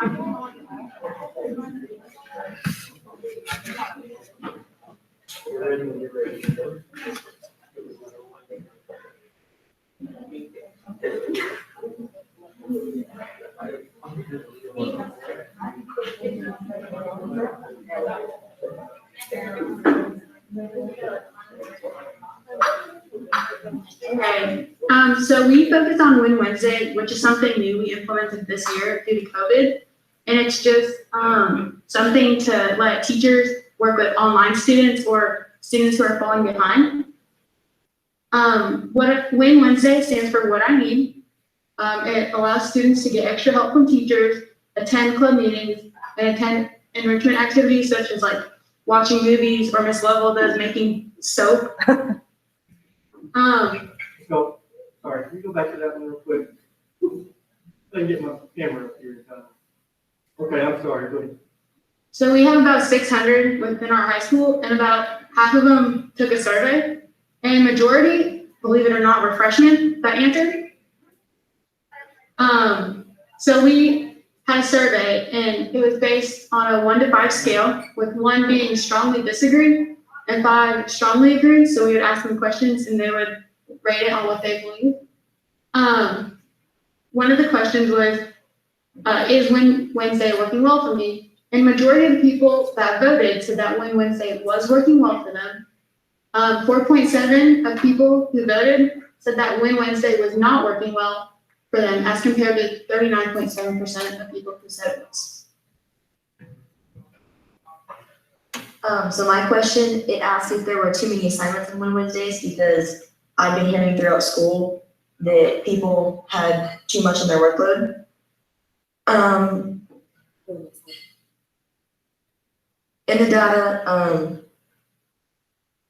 Okay, so we focused on Win Wednesday, which is something new we implemented this year due to COVID. And it's just something to let teachers work with online students or students who are falling behind. What Win Wednesday stands for What I Need. It allows students to get extra help from teachers, attend club meetings, and attend enrichment activities such as like watching movies, or Miss Lovell does making soap. So, sorry, can you go back to that one real quick? Let me get my camera up here. Okay, I'm sorry, go ahead. So we have about 600 within our high school, and about half of them took a survey, and majority, believe it or not, were freshmen that answered. So we had a survey, and it was based on a 1 to 5 scale, with 1 being strongly disagree and 5 strongly agree. So we would ask them questions, and they would rate it on what they believe. One of the questions was, is Win Wednesday working well for me? And majority of the people that voted said that Win Wednesday was working well for them. 4.7 of people who voted said that Win Wednesday was not working well for them, as compared to 39.7% of people who said it was. So my question, it asked if there were too many assignments on Wednesdays, because I've been hearing throughout school that people had too much on their workload. In the data,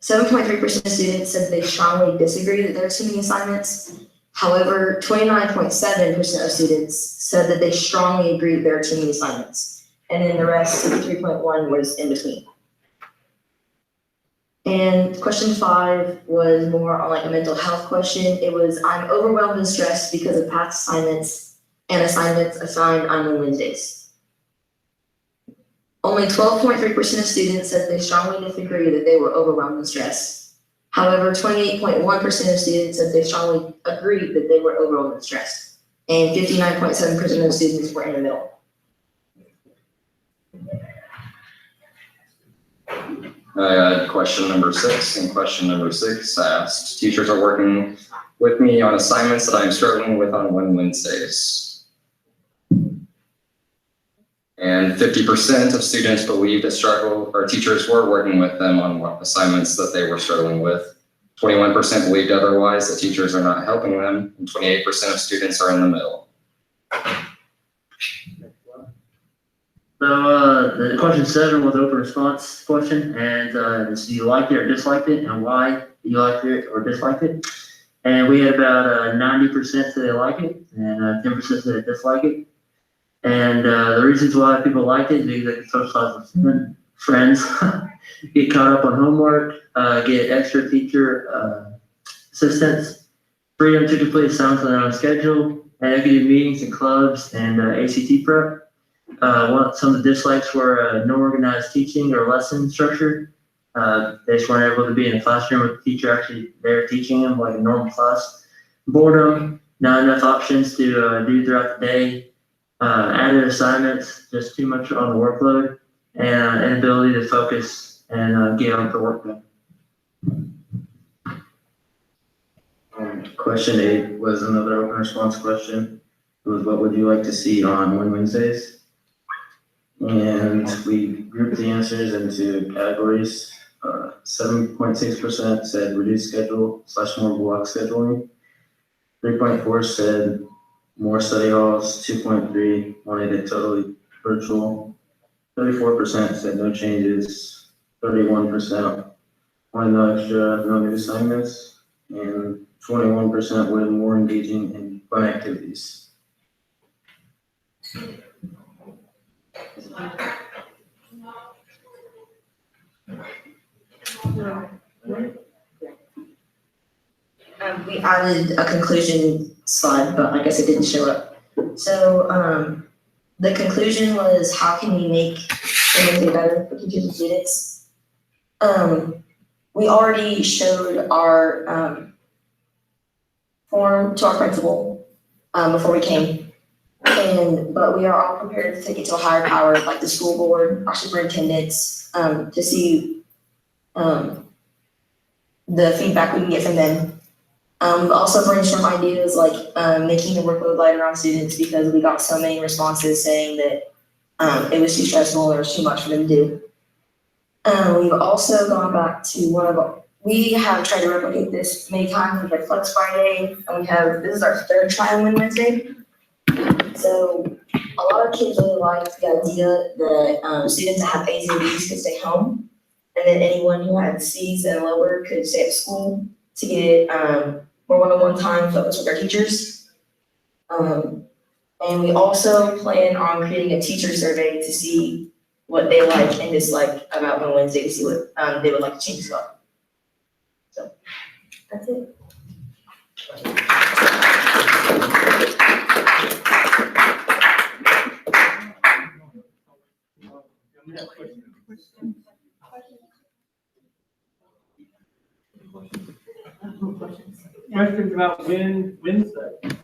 7.3% of students said they strongly disagree that there are too many assignments. However, 29.7% of students said that they strongly agree that there are too many assignments. And then the rest, 63.1%, was in between. And question 5 was more on like a mental health question. It was, I'm overwhelmed and stressed because of past assignments and assignments assigned on Wednesdays. Only 12.3% of students said they strongly disagree that they were overwhelmed and stressed. However, 28.1% of students said they strongly agreed that they were overwhelmed and stressed. And 59.7% of students were in the middle. I had question number 6, and question number 6 I asked, teachers are working with me on assignments that I'm struggling with on Wednesdays. And 50% of students believed that teachers were working with them on assignments that they were struggling with. 21% believed otherwise, that teachers are not helping them, and 28% of students are in the middle. So the question 7 was open response question, and it's do you like it or disliked it, and why you liked it or disliked it? And we had about 90% say they like it, and 10% say they dislike it. And the reasons why people liked it is because they could socialize with friends, get caught up on homework, get extra teacher assistance, freedom to complete assignments on their own schedule, and they could do meetings and clubs and ACT prep. Some of the dislikes were no organized teaching or lesson structure. They just weren't able to be in a classroom with the teacher actually there teaching them like a normal class. Boredom, not enough options to do throughout the day. Added assignments, just too much on the workload, and inability to focus and get on the work done. Question 8 was another open response question. It was, what would you like to see on Wednesdays? And we grouped the answers into categories. 7.6% said reduced schedule / more block scheduling. 3.4 said more study halls. 2.3 wanted it totally virtual. 34% said no changes. 31% wanted no extra, no new assignments. And 21% wanted more engaging and fun activities. We added a conclusion slide, but I guess it didn't show up. So The conclusion was, how can we make Wednesday better for teachers and students? We already showed our form to our principal before we came. But we are all prepared to take it to a higher power, like the school board, our superintendents, to see the feedback we can get from them. We've also brainstormed ideas like making the workload lighter on students because we got so many responses saying that it was too stressful or it was too much for them to do. We've also gone back to we have tried to replicate this many times. We had Flex Friday, and this is our third try on Wednesday. So a lot of kids really liked the idea that students that have A's and B's could stay home, and then anyone who had C's and lower could stay at school to get more one-on-one time focused with their teachers. And we also plan on creating a teacher survey to see what they like and dislike about Wednesday, to see what they would like to change as well. So that's it. Questions about Wednesday?